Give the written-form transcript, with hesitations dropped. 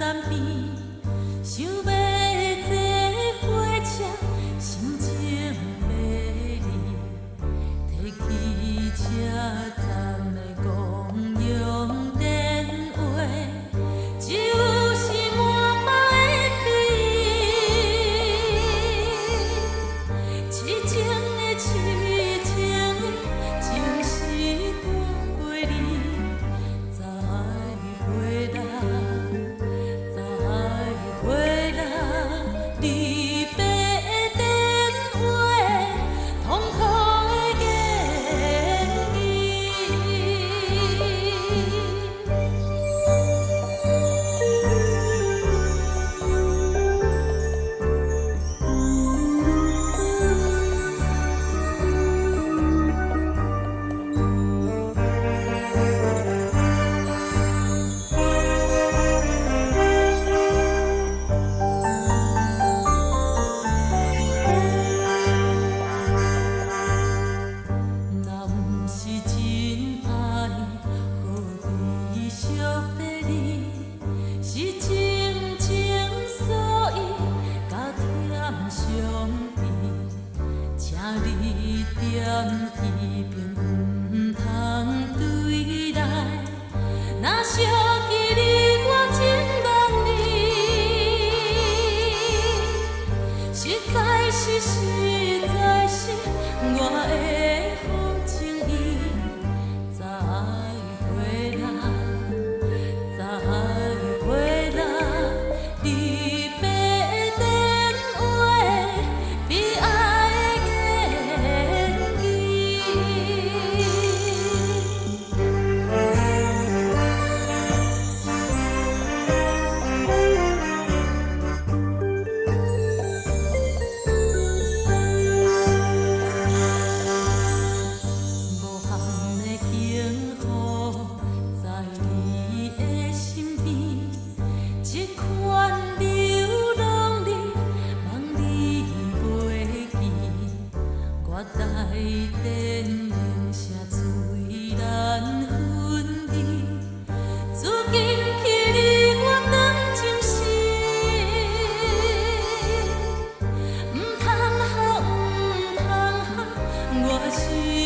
山边，想要坐火车，心情美丽，提起车站的公用电话，就是满目的美，痴情的痴情的，就是我陪你。再回来，再回来，离别的电话，痛苦的言语。若不是真爱，何必惜别离？是情情，所以加添伤悲。请你点一遍，唔通对来。若想起你，我真愿意。实在是，我会好情意。再回来，再回来，离别的电话，悲哀的言无限的幸福在你的身边，这款流浪里，望你袂记。我台电铃声催咱分离，自今去你我当情时，唔通哈，唔通哈，我是。